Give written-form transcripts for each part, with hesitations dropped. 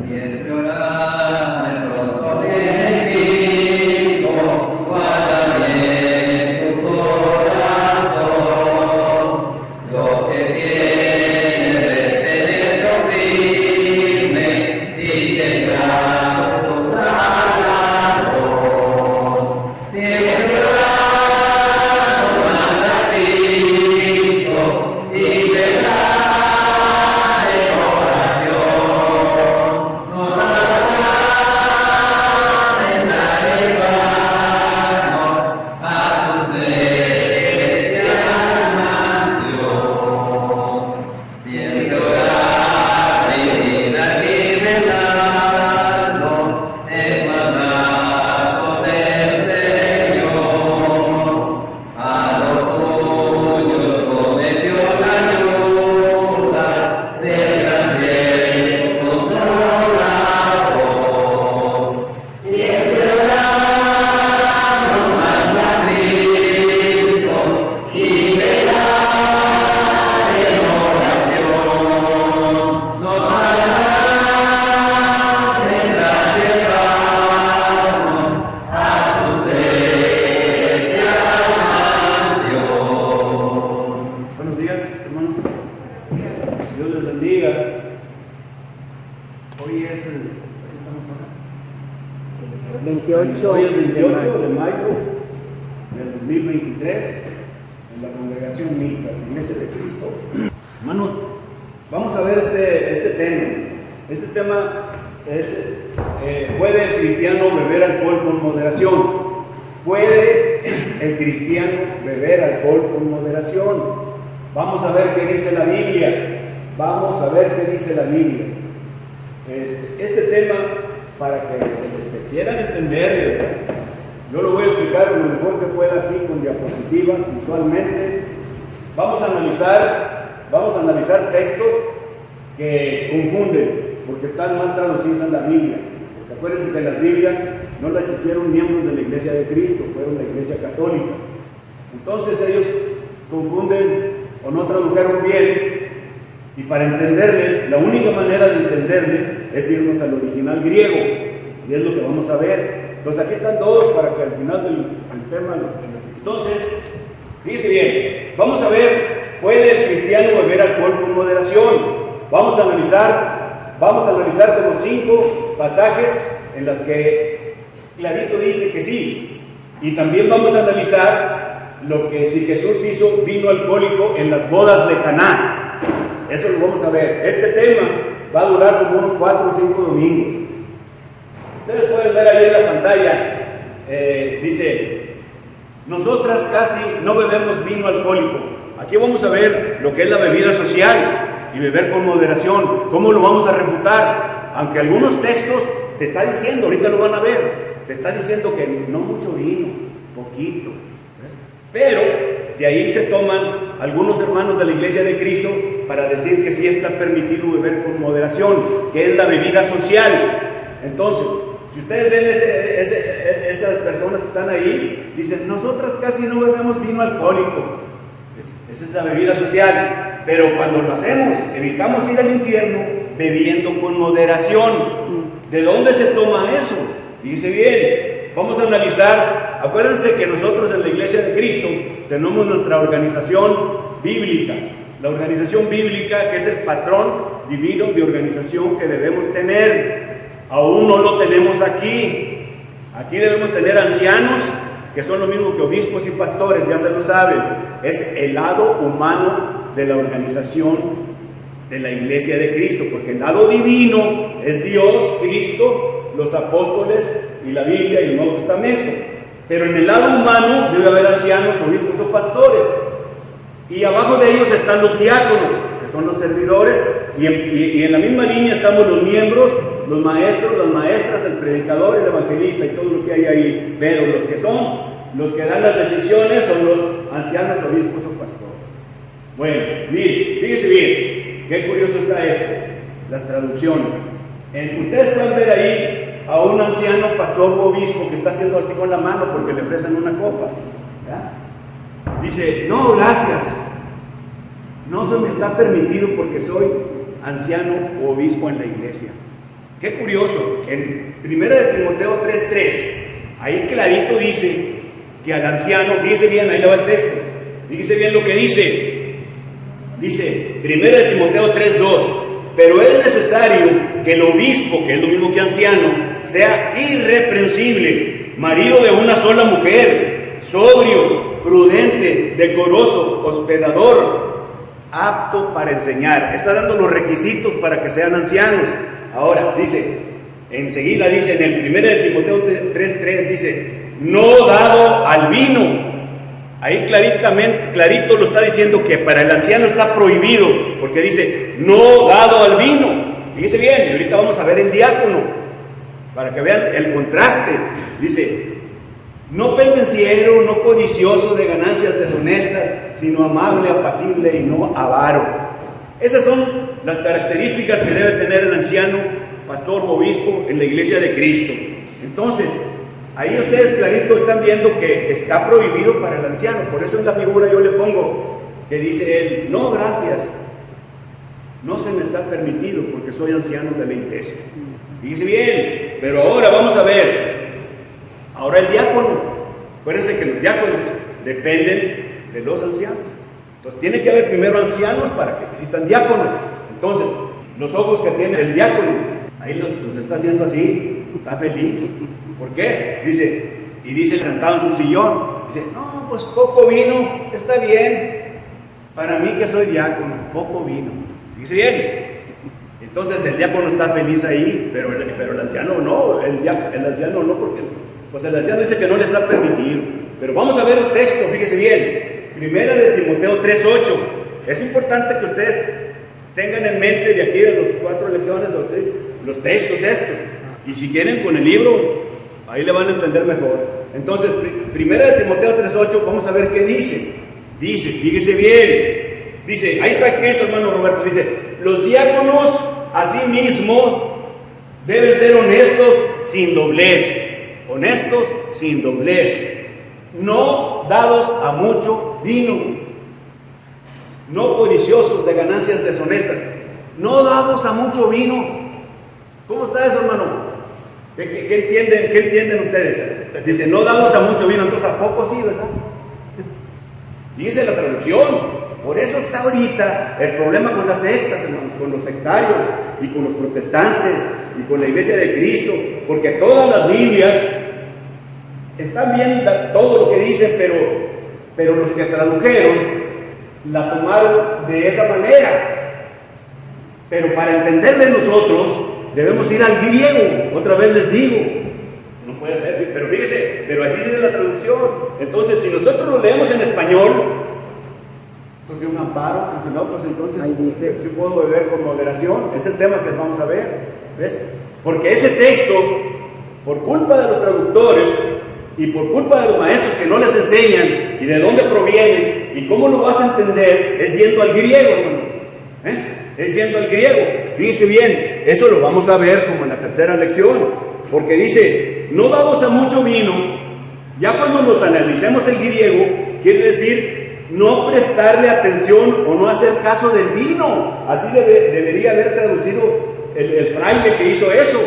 Mientras oraba, de pronto viene Cristo, guárdame tu corazón, lo que tiene de firme y tendrá tu galardón. Siempre orando, manda a Cristo y vendrá. Hoy es 28 de mayo del 2023 en la Congregación Micas, Iglesia de Cristo. Hermanos, vamos a ver este tema. Este tema es, ¿puede el cristiano beber alcohol con moderación? ¿Puede el cristiano beber alcohol con moderación? Vamos a ver qué dice la Biblia. Vamos a ver qué dice la Biblia. Este tema, para que los que quieran entender, yo lo voy a explicar lo mejor que pueda aquí con diapositivas, visualmente. Vamos a analizar textos que confunden, porque están mal traducidos en la Biblia. Porque acuérdense que las Biblias no las hicieron miembros de la Iglesia de Cristo, fueron la Iglesia Católica. Entonces ellos confunden o no tradujeron bien, y para entenderle, la única manera de entenderle es irnos al original griego, y es lo que vamos a ver. Entonces aquí están dos para que al final del tema entonces, fíjense bien, vamos a ver, ¿puede el cristiano beber alcohol con moderación? Vamos a analizar como 5 pasajes en las que clarito dice que sí, y también vamos a analizar lo que si Jesús hizo vino alcohólico en las bodas de Caná. Eso lo vamos a ver. Este tema va a durar como unos 4 o 5 domingos. Ustedes pueden ver ahí en la pantalla, dice, nosotras casi no bebemos vino alcohólico. Aquí vamos a ver lo que es la bebida social y beber con moderación. ¿Cómo lo vamos a refutar? Aunque algunos textos te está diciendo, ahorita lo van a ver, te está diciendo que no mucho vino, poquito. Pero de ahí se toman algunos hermanos de la Iglesia de Cristo para decir que sí está permitido beber con moderación, que es la bebida social. Entonces, si ustedes ven esas personas que están ahí, dicen, nosotras casi no bebemos vino alcohólico. Esa es la bebida social. Pero cuando lo hacemos, evitamos ir al infierno bebiendo con moderación. ¿De dónde se toma eso? Dice bien, vamos a analizar. Acuérdense que nosotros en la Iglesia de Cristo tenemos nuestra organización bíblica. La organización bíblica, que es el patrón divino de organización que debemos tener. Aún no lo tenemos aquí. Aquí debemos tener ancianos, que son lo mismo que obispos y pastores, ya se lo saben. Es el lado humano de la organización de la Iglesia de Cristo, porque el lado divino es Dios, Cristo, los apóstoles y la Biblia y el Nuevo Testamento. Pero en el lado humano debe haber ancianos, obispos o pastores. Y abajo de ellos están los diáconos, que son los servidores, y en la misma línea estamos los miembros, los maestros, las maestras, el predicador, el evangelista y todo lo que hay ahí. Pero los que dan las decisiones son los ancianos, obispos o pastores. Bueno, miren, fíjense bien, qué curioso está esto, las traducciones. Ustedes pueden ver ahí a un anciano, pastor o obispo que está haciendo así con la mano porque le ofrecen una copa. ¿Ya? Dice, no, gracias, no se me está permitido porque soy anciano o obispo en la iglesia. qué curioso, en 1 de Timoteo 3:3, ahí clarito dice que al anciano, fíjese bien, ahí le va el texto, fíjese bien lo que dice, 1 de Timoteo 3:2, pero es necesario que el obispo, que es lo mismo que anciano, sea irreprensible, marido de una sola mujer, sobrio, prudente, decoroso, hospedador, apto para enseñar. Está dando los requisitos para que sean ancianos. Ahora, enseguida dice en el 1 de Timoteo 3:3, dice, no dado al vino. Ahí clarito lo está diciendo que para el anciano está prohibido, porque dice, no dado al vino. Fíjese bien, y ahorita vamos a ver el diácono, para que vean el contraste. Dice, no pendenciero, no codicioso de ganancias deshonestas, sino amable, apacible y no avaro. Esas son las características que debe tener el anciano, pastor o obispo en la iglesia de Cristo. Entonces, ahí ustedes clarito están viendo que está prohibido para el anciano. Por eso en la figura yo le pongo que dice él, no, gracias, no se me está permitido porque soy anciano de la iglesia. Fíjese bien, pero ahora vamos a ver. Ahora el diácono, acuérdense que los diáconos dependen de los ancianos. Entonces tiene que haber primero ancianos para que existan diáconos. Entonces, los ojos que tiene el diácono, ahí los está haciendo así, está feliz. ¿Por qué? Dice sentado en su sillón, dice, no, pues poco vino, está bien. Para mí que soy diácono, poco vino. Dice bien. Entonces el diácono está feliz ahí, pero el anciano no, el anciano no, porque pues el anciano dice que no le está permitido. Pero vamos a ver el texto, fíjese bien. 1 de Timoteo 3:8. Es importante que ustedes tengan en mente de aquí de las 4 lecciones los textos estos. Y si quieren con el libro, ahí le van a entender mejor. Entonces, 1 de Timoteo 3:8, vamos a ver qué dice. Dice, fíjese bien. Dice, ahí está escrito, hermano Roberto, dice, los diáconos asimismo deben ser honestos sin doblez. Honestos sin doblez. No dados a mucho vino. No codiciosos de ganancias deshonestas. No dados a mucho vino. ¿Cómo está eso, hermano? ¿Qué entienden ustedes? Dice, no dados a mucho vino, entonces ¿a poco sí, verdad? Dice la traducción. Por eso está ahorita el problema con las sectas, hermanos, con los sectarios y con los protestantes y con la iglesia de Cristo, porque todas las Biblias están bien todo lo que dicen, pero los que tradujeron la tomaron de esa manera. Pero para entenderle nosotros debemos ir al griego. Otra vez les digo, no puede ser, pero fíjese, pero así dice la traducción. Entonces, si nosotros lo leemos en español, pues de un amparo, pues si no, pues entonces ahí dice, yo puedo beber con moderación. Es el tema que vamos a ver, ¿ves? Porque ese texto, por culpa de los traductores y por culpa de los maestros que no les enseñan y de dónde provienen y cómo lo vas a entender, es yendo al griego, hermano. Es yendo al griego. Fíjense bien, eso lo vamos a ver como en la tercera lección, porque dice, no dados a mucho vino. Ya cuando nos analicemos el griego, quiere decir no prestarle atención o no hacer caso del vino. Así debería haber traducido el fraile que hizo eso,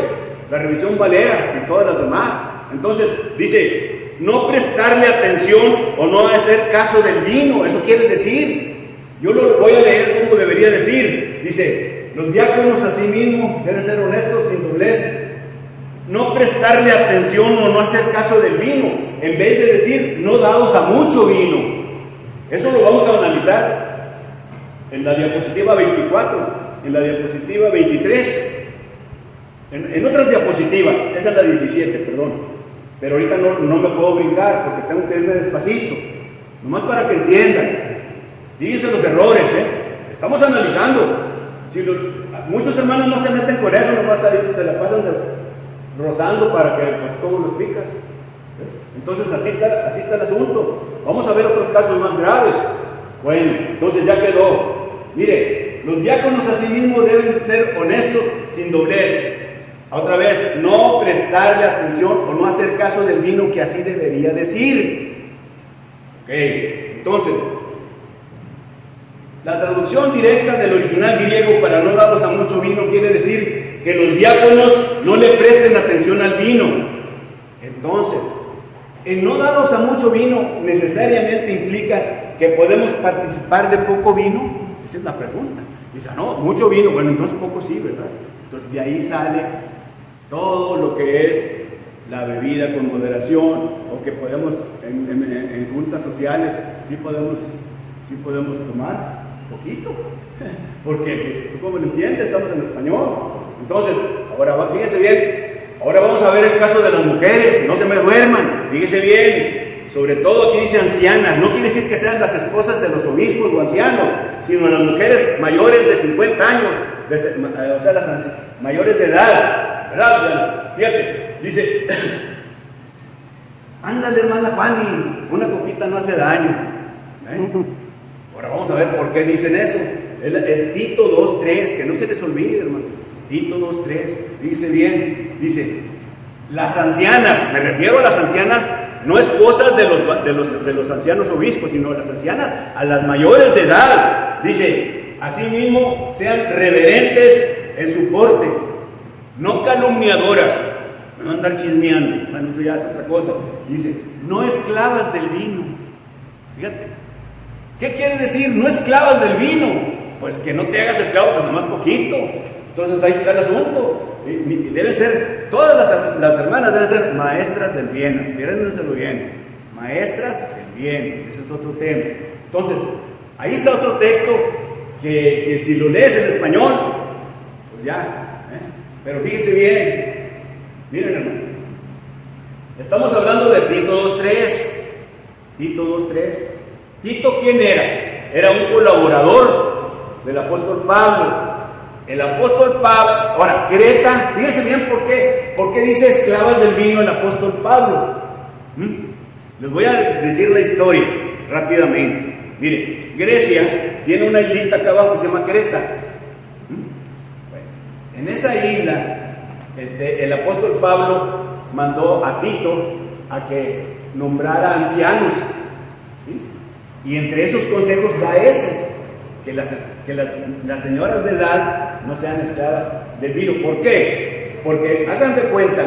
la revisión Valera y todas las demás. Entonces dice, no prestarle atención o no hacer caso del vino. Eso quiere decir, yo lo voy a leer como debería decir. Dice, los diáconos asimismo deben ser honestos sin doblez, no prestarle atención o no hacer caso del vino, en vez de decir no dados a mucho vino. Eso lo vamos a analizar en la diapositiva 24, en la diapositiva 23, en otras diapositivas. Esa es la 17, perdón, pero ahorita no me puedo brincar porque tengo que irme despacito, nomás para que entiendan. Fíjense los errores, estamos analizando. Si muchos hermanos no se meten con eso, nomás se la pasan rozando para que, pues, ¿cómo los picas? ¿Ves? Entonces así está el asunto. Vamos a ver otros casos más graves. Bueno, entonces ya quedó. Mire, los diáconos asimismo deben ser honestos sin doblez. Otra vez, no prestarle atención o no hacer caso del vino, que así debería decir. Ok, entonces, la traducción directa del original griego para no dados a mucho vino quiere decir que los diáconos no le presten atención al vino. Entonces, el no darnos a mucho vino necesariamente implica que podemos participar de poco vino. Esa es la pregunta. Dice, no, mucho vino, bueno, entonces poco sí, ¿verdad? Entonces de ahí sale todo lo que es la bebida con moderación, o que podemos, en juntas sociales, sí podemos tomar poquito, porque tú como lo entiendes, estamos en español. Entonces, ahora fíjese bien, ahora vamos a ver el caso de las mujeres, no se me duerman, fíjese bien, sobre todo aquí dice ancianas, no quiere decir que sean las esposas de los obispos o ancianos, sino las mujeres mayores de 50 años, o sea, las mayores de edad, ¿verdad? Fíjate, dice, ándale hermana Fanny, una copita no hace daño. Ahora vamos a ver por qué dicen eso. Es Tito 2:3, que no se les olvide, hermano. Tito 2:3, fíjese bien, dice, las ancianas, me refiero a las ancianas, no esposas de los ancianos obispos, sino las ancianas, a las mayores de edad. Dice, asimismo, sean reverentes en su porte, no calumniadoras, no andar chismeando, bueno, eso ya es otra cosa. Dice, no esclavas del vino. Fíjate, ¿qué quiere decir? No esclavas del vino. Pues que no te hagas esclavo, pues nomás poquito. Entonces ahí está el asunto. Y deben ser, todas las hermanas deben ser maestras del bien. Piérdenselo bien. Maestras del bien. Ese es otro tema. Entonces, ahí está otro texto que si lo lees en español, pues ya. Pero fíjese bien. Miren, hermano. Estamos hablando de Tito 2:3. Tito 2:3. Tito, ¿quién era? Era un colaborador del apóstol Pablo. El apóstol Pablo, ahora, Creta, fíjense bien por qué dice esclavas del vino el apóstol Pablo. Les voy a decir la historia rápidamente. Mire, Grecia tiene una islita acá abajo que se llama Creta. Bueno, en esa isla, el apóstol Pablo mandó a Tito a que nombrara ancianos. ¿Sí? Y entre esos consejos da ese, que las señoras de edad no sean esclavas del vino. ¿Por qué? Porque hagan de cuenta,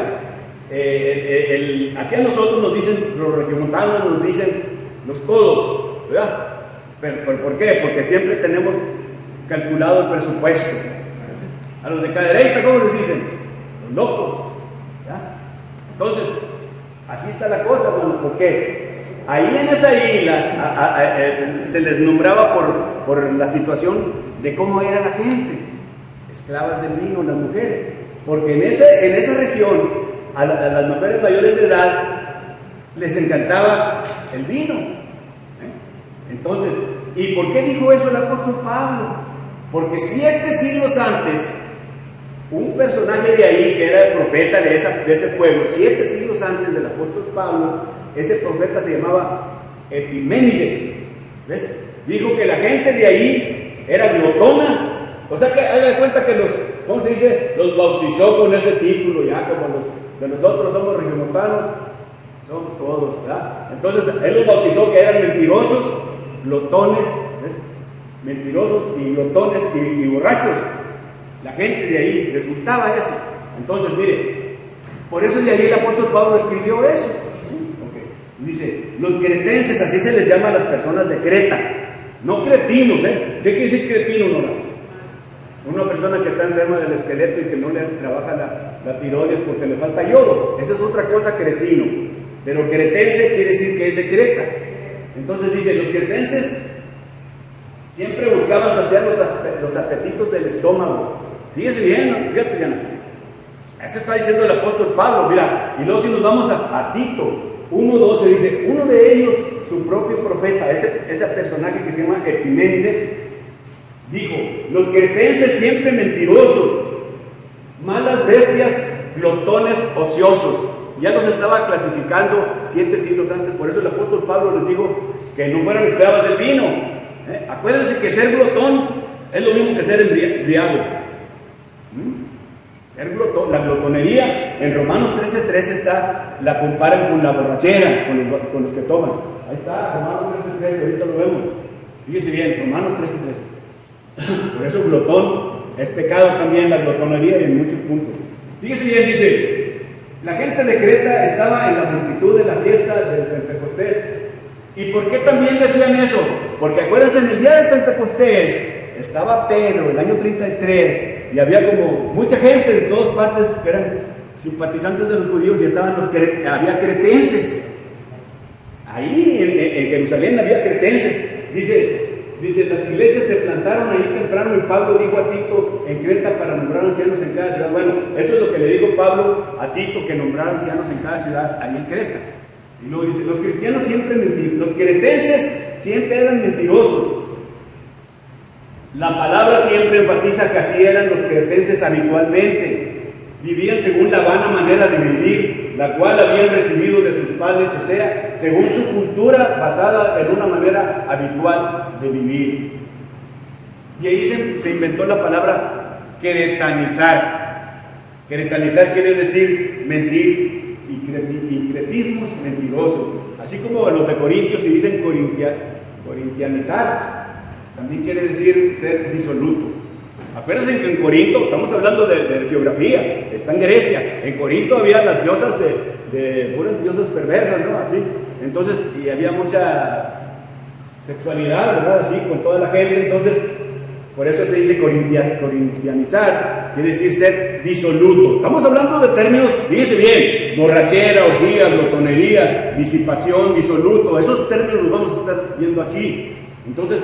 aquí a nosotros nos dicen, los regiomontanos nos dicen los codos, ¿verdad? Pero ¿por qué? Porque siempre tenemos calculado el presupuesto. A los de cadereita, ¿cómo les dicen? Los locos, ¿verdad? Entonces, así está la cosa, bueno, ¿por qué? Ahí en esa isla se les nombraba por la situación de cómo era la gente, esclavas del vino, las mujeres, porque en esa región a las mujeres mayores de edad les encantaba el vino. Entonces, ¿y por qué dijo eso el apóstol Pablo? Porque 7 siglos antes, un personaje de ahí que era el profeta de ese pueblo, 7 siglos antes del apóstol Pablo, ese profeta se llamaba Epiménides. ¿Ves? Dijo que la gente de ahí era glotona. O sea que haga de cuenta que ¿cómo se dice? Los bautizó con ese título, ya como los de nosotros somos regiomontanos, somos todos, ¿verdad? Entonces él los bautizó que eran mentirosos, glotones, ¿ves? Mentirosos y glotones y borrachos. La gente de ahí les gustaba eso. Entonces, mire, por eso de ahí el apóstol Pablo escribió eso. Dice, los cretenses, así se les llama a las personas de Creta, no cretinos, ¿Qué quiere decir cretino, Nora? Una persona que está enferma del esqueleto y que no le trabaja la tiroides porque le falta yodo, esa es otra cosa, cretino. Pero cretense quiere decir que es de Creta. Entonces dice, los cretenses siempre buscaban saciar los apetitos del estómago. Fíjese bien, ¿no? Fíjate, Diana. Eso está diciendo el apóstol Pablo, mira, y luego si nos vamos a Tito 1:12 dice, uno de ellos, su propio profeta, ese personaje que se llama Epiménides, dijo, los cretenses siempre mentirosos, malas bestias, glotones ociosos. Ya los estaba clasificando 7 siglos antes, por eso el apóstol Pablo les dijo que no fueran esclavas del vino. Acuérdense que ser glotón es lo mismo que ser embriago. La glotonería, en Romanos 13:13 la comparan con la borrachera, con los que toman. Ahí está, Romanos 13:13, ahorita lo vemos. Fíjese bien, Romanos 13:13. Por eso glotón es pecado también la glotonería en muchos puntos. Fíjese bien, dice, la gente de Creta estaba en la multitud de la fiesta del Pentecostés. ¿Y por qué también decían eso? Porque acuérdense, en el día del Pentecostés estaba Pedro, el año 33, y había como mucha gente de todas partes que eran simpatizantes de los judíos, y estaban había cretenses. Ahí en Jerusalén había cretenses. Dice, las iglesias se plantaron ahí temprano, y Pablo dijo a Tito en Creta para nombrar ancianos en cada ciudad. Bueno, eso es lo que le dijo Pablo a Tito, que nombrara ancianos en cada ciudad ahí en Creta. Y luego dice, los cristianos siempre mentirosos, los cretenses siempre eran mentirosos. La palabra siempre enfatiza que así eran los cretenses habitualmente. Vivían según la vana manera de vivir, la cual habían recibido de sus padres, o sea, según su cultura basada en una manera habitual de vivir. Y ahí se inventó la palabra queretanizar. Queretanizar quiere decir mentir, y cretismos mentirosos. Así como los de Corintios, si dicen corintianizar, también quiere decir ser disoluto. Acuérdense que en Corinto, estamos hablando de geografía, está en Grecia. En Corinto había las diosas de puras diosas perversas, ¿no? Así. Entonces, y había mucha sexualidad, ¿verdad? Así, con toda la gente. Entonces, por eso se dice corintianizar, quiere decir ser disoluto. Estamos hablando de términos, fíjese bien, borrachera, orgía, glotonería, disipación, disoluto. Esos términos los vamos a estar viendo aquí. Entonces,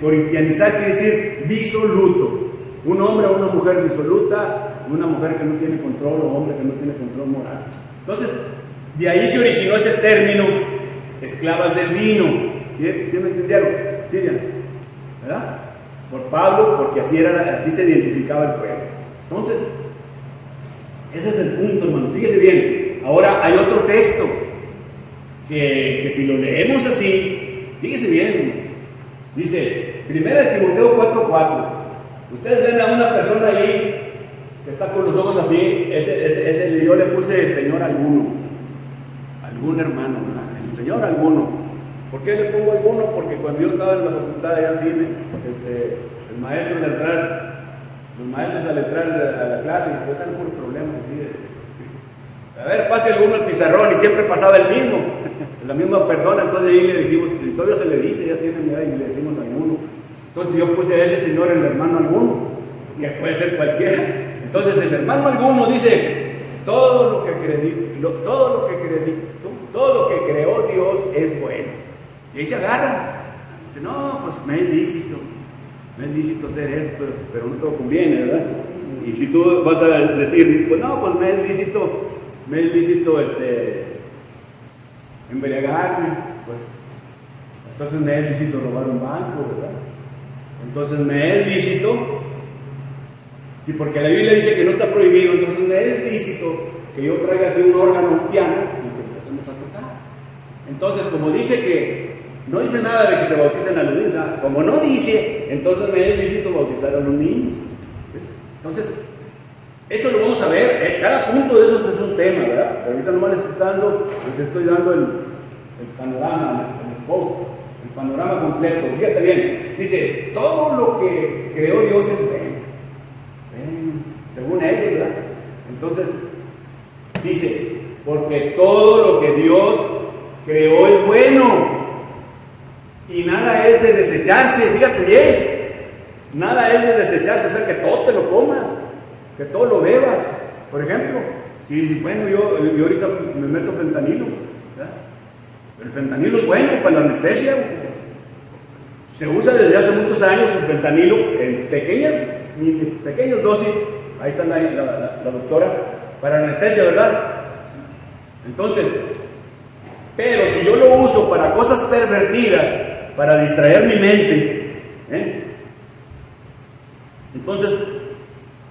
corintianizar quiere decir disoluto. Un hombre o una mujer disoluta, una mujer que no tiene control o hombre que no tiene control moral. Entonces, de ahí se originó ese término, esclavas del vino. ¿Sí me entendieron? ¿Sí, Diana? ¿Verdad? Por Pablo, porque así se identificaba el pueblo. Entonces, ese es el punto, hermano. Fíjese bien. Ahora hay otro texto que si lo leemos así, fíjese bien. Dice, 1 Timoteo 4:4. Ustedes ven a una persona ahí que está con los ojos así, yo le puse el Señor alguno, algún hermano, ¿verdad? El Señor alguno. ¿Por qué le pongo alguno? Porque cuando yo estaba en la facultad allá firme, el maestro los maestros al entrar a la clase, pues eran puros problemas aquí. A ver, pase alguno el pizarrón, y siempre pasaba el mismo. La misma persona. Entonces ahí le dijimos, y todavía se le dice, ya tiene mi edad, y le decimos alguno. Entonces yo puse a ese señor el hermano alguno, que puede ser cualquiera. Entonces el hermano alguno dice, todo lo que creó Dios es bueno. Y ahí se agarran. Dice, no, pues me es lícito hacer esto, pero no todo conviene, ¿verdad? Y si tú vas a decir, pues no, pues me es lícito embriagarme, pues entonces me es lícito robar un banco, ¿verdad? Entonces me es lícito, sí, porque la Biblia dice que no está prohibido, entonces me es lícito que yo traiga aquí un órgano, un piano, y que empecemos a tocar. Entonces, como dice que no dice nada de que se bauticen a los niños, como no dice, entonces me es lícito bautizar a los niños. ¿Ves? Entonces, eso lo vamos a ver, cada punto de esos es un tema, ¿verdad? Pero ahorita nomás les estoy dando el panorama, el scope, el panorama completo. Fíjate bien, dice, todo lo que creó Dios es bueno, según ellos, ¿verdad? Entonces, dice, porque todo lo que Dios creó es bueno, y nada es de desecharse. Fíjate bien, nada es de desecharse, o sea, que todo te lo comas, que todo lo bebas. Por ejemplo, si bueno, yo ahorita me meto fentanilo, ¿verdad? El fentanilo es bueno para la anestesia. Se usa desde hace muchos años el fentanilo en pequeñas dosis. Ahí está la doctora, para anestesia, ¿verdad? Entonces, pero si yo lo uso para cosas pervertidas, para distraer mi mente, entonces,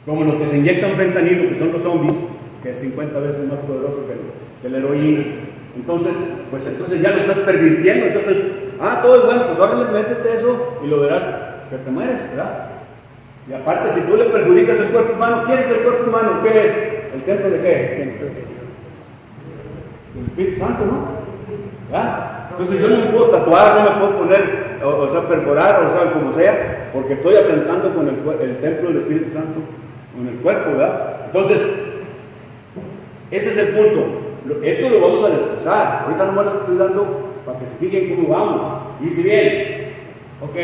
como los que se inyectan fentanilo, que son los zombies, que es 50 veces más poderoso que la heroína, entonces ya lo estás pervirtiendo. Entonces, todo es bueno, pues ahora métete eso y lo verás que te mueres, ¿verdad? Y aparte, si tú le perjudicas el cuerpo humano, ¿quién es el cuerpo humano? ¿Qué es? ¿El templo de qué? El Espíritu Santo, ¿no? ¿Verdad? Entonces yo no me puedo tatuar, no me puedo poner perforar, o sea, como sea, porque estoy atentando con el templo del Espíritu Santo, con el cuerpo, ¿verdad? Entonces, ese es el punto. Esto lo vamos a desglosar. Ahorita nomás les estoy dando para que se fijen cómo vamos. Y si bien, ok,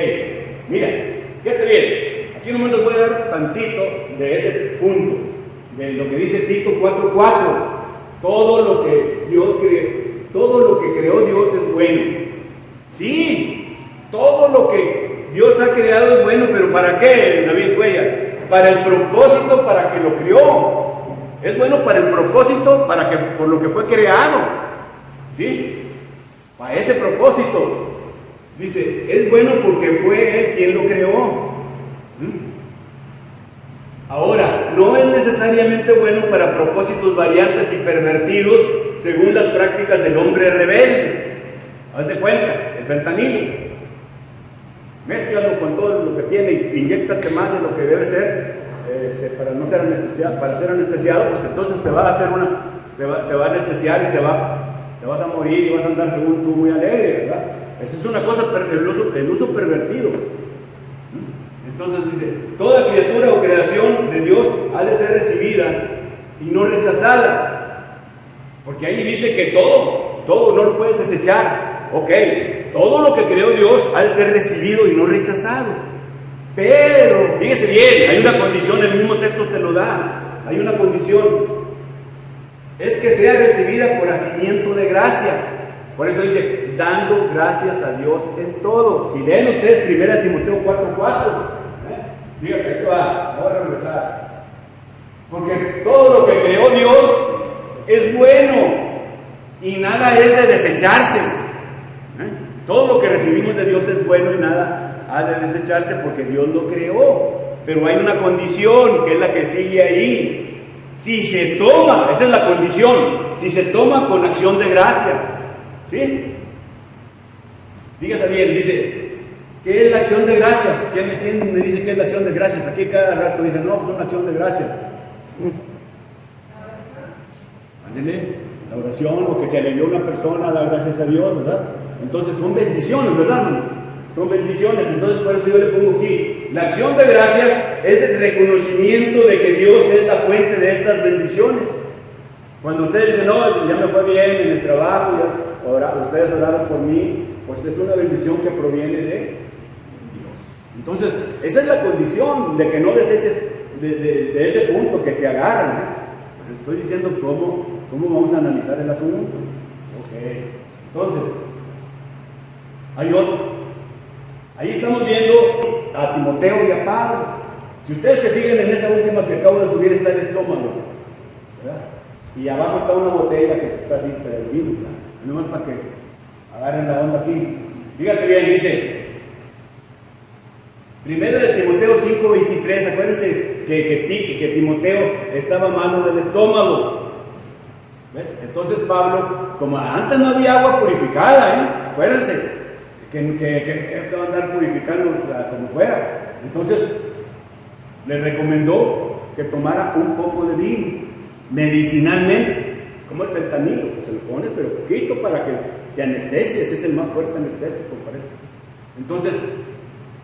mira, fíjate bien, aquí nomás les voy a dar tantito de ese punto, de lo que dice Tito 4:4. Todo lo que creó Dios es bueno. Sí, todo lo que Dios ha creado es bueno, pero ¿para qué, David Cuellar? Para el propósito para que lo creó. Es bueno para el propósito por lo que fue creado. ¿Sí? Para ese propósito. Dice, es bueno porque fue Él quien lo creó. Ahora, no es necesariamente bueno para propósitos variantes y pervertidos según las prácticas del hombre rebelde. Haz de cuenta, el fentanilo. Mézclalo con todo lo que tiene y inyéctate más de lo que debe ser para no ser anestesiado. Para ser anestesiado, pues entonces te va a hacer te va a anestesiar y te vas a morir y vas a andar según tú muy alegre, ¿verdad? Esa es una cosa, el uso pervertido. Entonces dice, toda criatura o creación de Dios ha de ser recibida y no rechazada. Porque ahí dice que todo no lo puedes desechar. Ok, todo lo que creó Dios ha de ser recibido y no rechazado. Pero, fíjese bien, hay una condición, el mismo texto te lo da. Hay una condición. Es que sea recibida por hacimiento de gracias. Por eso dice, dando gracias a Dios en todo. Si leen ustedes 1 Timoteo 4:4, fíjate, esto va a regresar. Porque todo lo que creó Dios es bueno y nada es de desecharse. Todo lo que recibimos de Dios es bueno y nada ha de desecharse porque Dios lo creó. Pero hay una condición que es la que sigue ahí. Si se toma, esa es la condición, si se toma con acción de gracias. ¿Sí? Fíjate bien, dice, ¿qué es la acción de gracias? ¿Quién me dice qué es la acción de gracias? Aquí cada rato dicen, no, pues una acción de gracias. Ándele, la oración, o que se alegró una persona, da gracias a Dios, ¿verdad? Entonces son bendiciones, ¿verdad, hermano? Son bendiciones, entonces por eso yo le pongo aquí, la acción de gracias es el reconocimiento de que Dios es la fuente de estas bendiciones. Cuando ustedes dicen, no, ya me fue bien en el trabajo, ustedes oraron por mí, pues es una bendición que proviene de Dios. Entonces, esa es la condición de que no deseches de ese punto, que se agarran, ¿eh? Pero estoy diciendo cómo vamos a analizar el asunto. Ok, entonces, hay otro. Ahí estamos viendo a Timoteo y a Pablo. Si ustedes se fijan en esa última que acabo de subir, está el estómago, ¿verdad? Y abajo está una botella que se está así perdiendo, nomás para que agarren la onda aquí. Fíjate bien, dice 1 Timoteo 5:23, acuérdense que Timoteo estaba malo del estómago. ¿Ves? Entonces Pablo, como antes no había agua purificada, acuérdense que va a andar purificando como fuera. Entonces le recomendó que tomara un poco de vino, medicinalmente, como el fentanilo, se lo pone pero poquito para que te anestesies, es el más fuerte anestésico, parece. Entonces,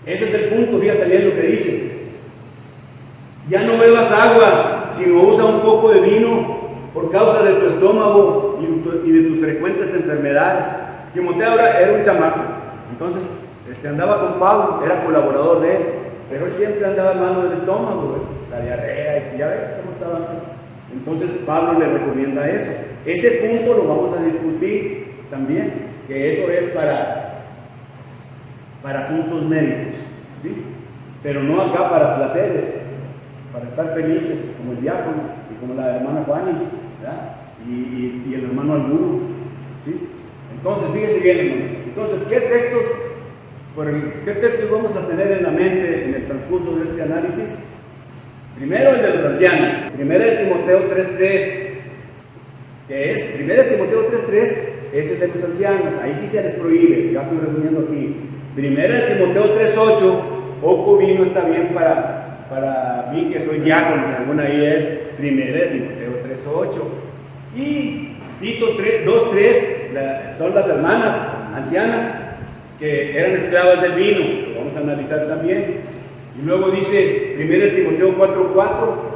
ese es el punto, fíjate bien lo que dice. Ya no bebas agua, sino usa un poco de vino por causa de tu estómago y de tus frecuentes enfermedades. Timoteo ahora era un chamaco, entonces andaba con Pablo, era colaborador de él, pero él siempre andaba malo del estómago, pues, la diarrea, y ya ves cómo estaba antes. Entonces Pablo le recomienda eso. Ese punto lo vamos a discutir también, que eso es para asuntos médicos, ¿sí? Pero no acá para placeres, para estar felices, como el diácono y como la hermana Juani, ¿verdad? Y el hermano Alguno, ¿sí? Entonces, fíjense bien, hermanos. Entonces, ¿qué textos vamos a tener en la mente en el transcurso de este análisis? Primero el de los ancianos, 1 Timoteo 3:3, que es, 1 Timoteo 3:3 es el de los ancianos, ahí sí se les prohíbe, ya estoy resumiendo aquí. 1 Timoteo 3:8, poco vino está bien para mí que soy diácono, según ahí es 1 Timoteo 3:8. Y Tito 2:3, son las hermanas ancianas, que eran esclavas del vino, lo vamos a analizar también. Y luego dice 1 Timoteo 4:4,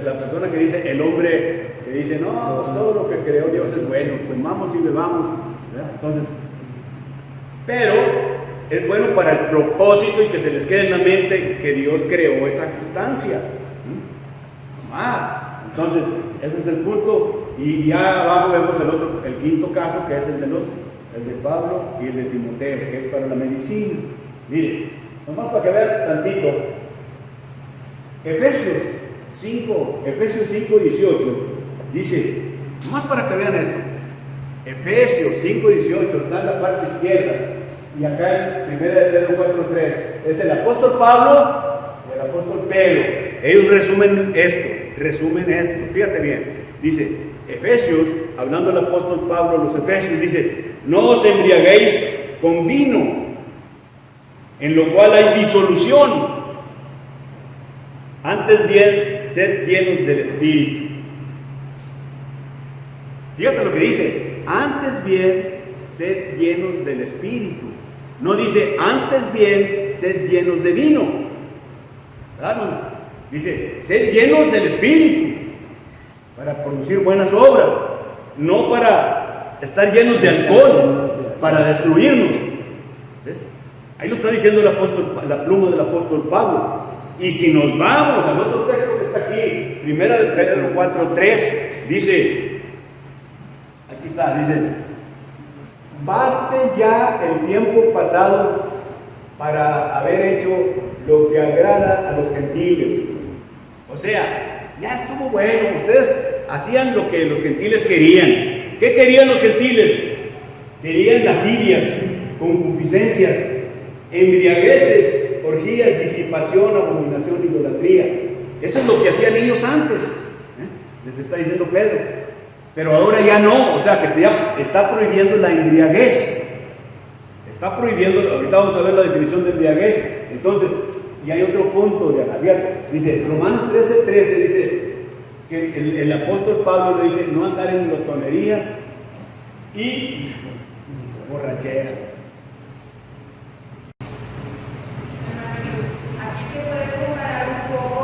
la persona que dice, el hombre que dice, no, pues todo lo que creó Dios es bueno, comamos y bebamos, ¿verdad? Entonces, pero es bueno para el propósito y que se les quede en la mente que Dios creó esa sustancia. Entonces, ese es el punto. Y ya abajo vemos el quinto caso, que es el de Pablo y el de Timoteo, que es para la medicina. Mire, nomás para que vean tantito, Efesios 5:18 dice, nomás para que vean esto, Efesios 5:18 está en la parte izquierda, y acá en 1 Pedro 4:3 es el apóstol Pablo y el apóstol Pedro. Ellos resumen esto, fíjate bien, dice Efesios, hablando del apóstol Pablo, los Efesios, dice, no os embriaguéis con vino, en lo cual hay disolución, antes bien, sed llenos del Espíritu. Fíjate lo que dice, antes bien, sed llenos del Espíritu. No dice, antes bien, sed llenos de vino. ¿Verdad? Dice, sed llenos del Espíritu, para producir buenas obras, no para estar llenos de alcohol, para destruirnos. ¿Ves? Ahí lo está diciendo el apóstol, la pluma del apóstol Pablo. Y si nos vamos al otro texto que está aquí, 1 Pedro 4:3, dice, aquí está, dice, baste ya el tiempo pasado para haber hecho lo que agrada a los gentiles. O sea, ya estuvo bueno, ustedes hacían lo que los gentiles querían. ¿Qué querían los gentiles? Querían lascivias, concupiscencias, embriagueces, orgías, disipación, abominación, idolatría. Eso es lo que hacían ellos antes, les está diciendo Pedro. Pero ahora ya no, o sea que está prohibiendo la embriaguez. Está prohibiendo, ahorita vamos a ver la definición de embriaguez. Entonces, y hay otro punto de Javier, dice, Romanos 13:13 dice que el apóstol Pablo le dice, no andar en glotonerías y borracheras. Aquí se puede comparar un poco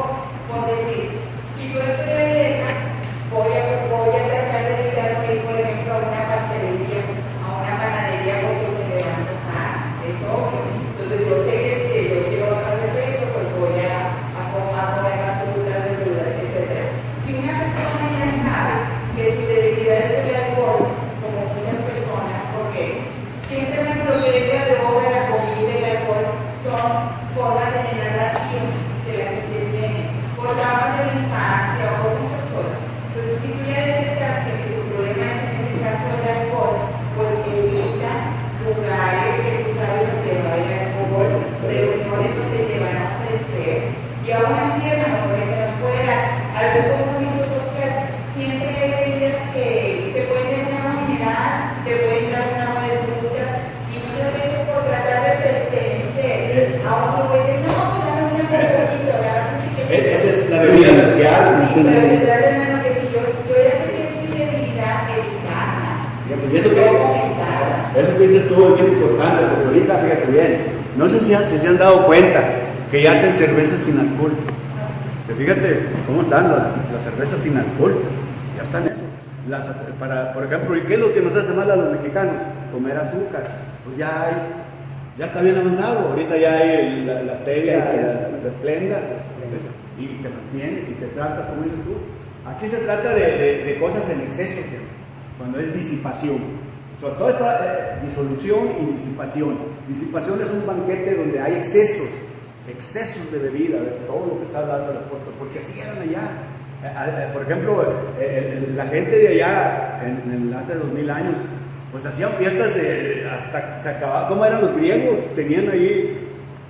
por decir, si yo estoy alerta, voy a tratar de evitar ir, por ejemplo, a una pastelería, a una panadería, porque se me va a antojar, es obvio. Entonces yo sé que yo quiero bajar de peso, pues voy a comer más frutas, verduras, etc. Si una persona ya sabe que su debilidad es el alcohol, como muchas personas, porque siempre me protege la droga, la comida y el alcohol son formas de llenar vacíos que la gente tiene, por traumas de la infancia o por muchas cosas. Entonces, si tú ya detectaste que tu problema es en este caso el alcohol, pues evita lugares que tú sabes que no hay alcohol, reuniones donde te van a ofrecer, y aún así a lo mejor se nos puede dar algún compromiso social. Siempre hay bebidas que te pueden dar un agua mineral, te pueden dar un agua de frutas, y muchas veces por tratar de pertenecer a un grupo de no, dame un poquito, dame un chiquitito. Esa es la bebida social. Sí, pero se trata, hermano, que si yo ya sé que es mi debilidad, evitarla. Y eso que dices tú es bien importante, porque ahorita, fíjate bien, no sé si se han dado cuenta que ya hacen cervezas sin alcohol. Pero fíjate cómo están las cervezas sin alcohol, ya están eso. Por ejemplo, ¿qué es lo que nos hace mal a los mexicanos? Comer azúcar. Pues ya está bien avanzado. Ahorita ya hay la stevia, la esplenda, y te mantienes y te tratas, como dices tú. Aquí se trata de cosas en exceso, cuando es disipación. Sobre todo esta disolución y disipación. Disipación es un banquete donde hay excesos de bebida, es todo lo que está hablando el apóstol, porque así eran allá. Por ejemplo, la gente de allá, hace 2000 años, pues hacían fiestas hasta se acababa. ¿Cómo eran los griegos? Tenían ahí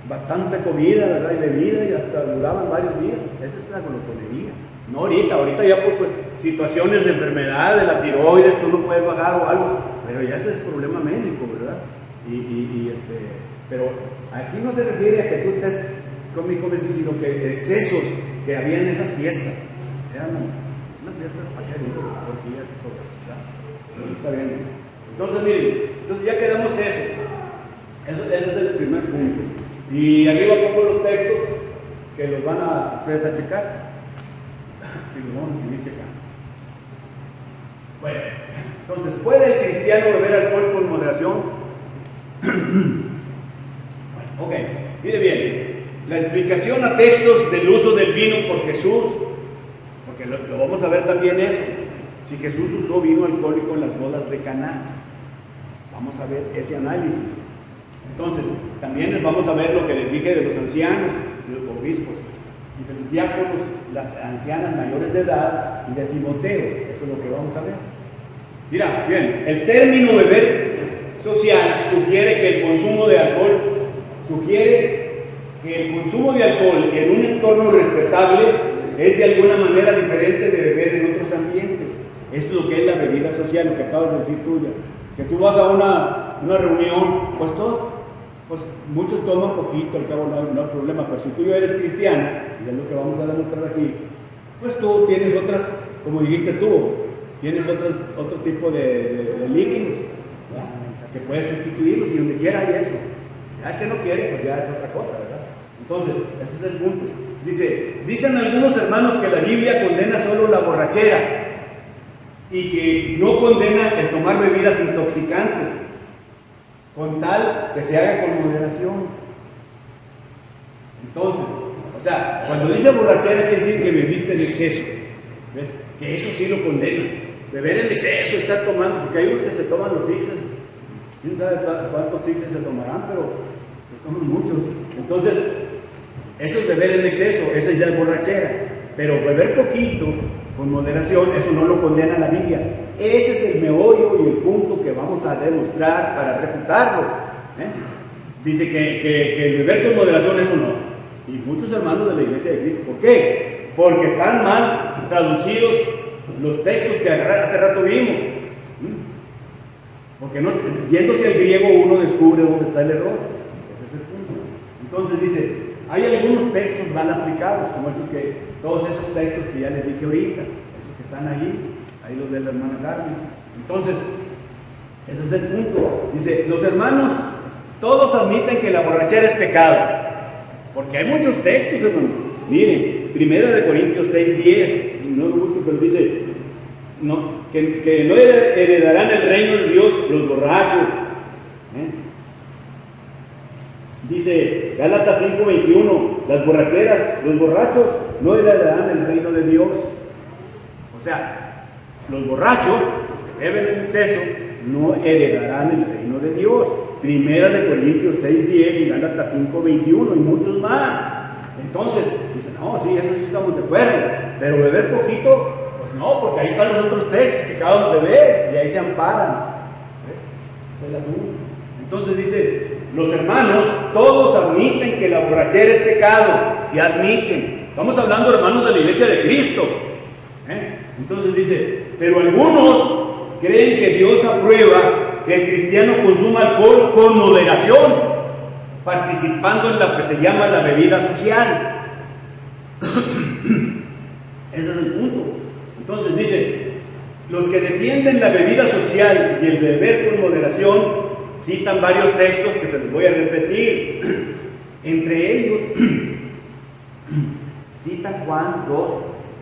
bastante comida, ¿verdad? Y bebida, y hasta duraban varios días. Esa es la glotonería. No ahorita ya por situaciones de enfermedad, de la tiroides, tú no puedes bajar o algo, pero ya ese es problema médico, ¿verdad? Pero aquí no se refiere a que tú estés come, sino que excesos que había en esas fiestas. Eran unas fiestas para qué digo, orgías y cosas, ¿verdad? Pero está bien. Entonces, miren, ya quedamos eso. Ese es el primer punto. Y arriba pongo los textos que los van a ustedes a checar. Y los vamos a seguir checando. Bueno, entonces, ¿puede el cristiano beber alcohol con moderación? Bueno, ok, mire bien. La explicación a textos del uso del vino por Jesús, porque lo vamos a ver también eso. Si Jesús usó vino alcohólico en las bodas de Caná, vamos a ver ese análisis. Entonces, también les vamos a ver lo que les dije de los ancianos, de los obispos y de los diáconos, las ancianas mayores de edad y de Timoteo. Eso es lo que vamos a ver. Mira, bien, el término beber social sugiere que el consumo de alcohol en un entorno respetable es de alguna manera diferente de beber en otros ambientes. Eso es lo que es la bebida social, lo que acabas de decir tuya. Que tú vas a una reunión, pues muchos toman poquito, al cabo no hay problema, pero si tú ya eres cristiano, y es lo que vamos a demostrar aquí, pues tú tienes otras, como dijiste tú, tienes otro tipo de líquidos, ¿verdad? Que puedes sustituirlos y donde quiera hay eso. Ya el que no quiere, pues ya es otra cosa, ¿verdad? Entonces, ese es el punto. Dicen algunos hermanos que la Biblia condena solo la borrachera y que no condena el tomar bebidas intoxicantes, con tal que se haga con moderación. Entonces, o sea, cuando dice borrachera quiere decir que bebiste en exceso, ¿ves? Que eso sí lo condena. Beber en exceso, estar tomando, porque hay unos que se toman los sixes, quién sabe cuántos sixes se tomarán, pero se toman muchos. Entonces, eso es beber en exceso, esa ya es borrachera. Pero beber poquito, con moderación, eso no lo condena la Biblia. Ese es el meollo y el punto que vamos a demostrar para refutarlo. Dice que el beber con moderación, eso no. Y muchos hermanos de la iglesia de Cristo, ¿por qué? Porque están mal traducidos los textos que hace rato vimos. Porque no, yéndose al griego uno descubre dónde está el error. Ese es el punto. Entonces dice, hay algunos textos mal aplicados, como todos esos textos que ya les dije ahorita, esos que están ahí los de la hermana Carmen. Entonces, ese es el punto. Dice, los hermanos, todos admiten que la borrachera es pecado, porque hay muchos textos, hermanos. Miren, 1 Corintios 6:10, no lo busquen, pero dice, que no heredarán el reino de Dios los borrachos. Dice Gálatas 5:21, las borracheras, los borrachos no heredarán el reino de Dios. O sea, los borrachos, los que beben en exceso, no heredarán el reino de Dios. 1 Corintios 6:10 y Gálatas 5:21 y muchos más. Entonces, dicen, no, sí, eso sí estamos de acuerdo, pero beber poquito, pues no, porque ahí están los otros textos que acabamos de ver y ahí se amparan. ¿Ves? Ese es el asunto. Entonces dice, los hermanos, todos admiten que la borrachera es pecado, si admiten. Estamos hablando, hermanos, de la iglesia de Cristo. Entonces dice, pero algunos creen que Dios aprueba que el cristiano consuma alcohol con moderación, participando en lo que se llama la bebida social. Ese es el punto. Entonces dice, los que defienden la bebida social y el beber con moderación citan varios textos que se los voy a repetir. Entre ellos citan Juan 2,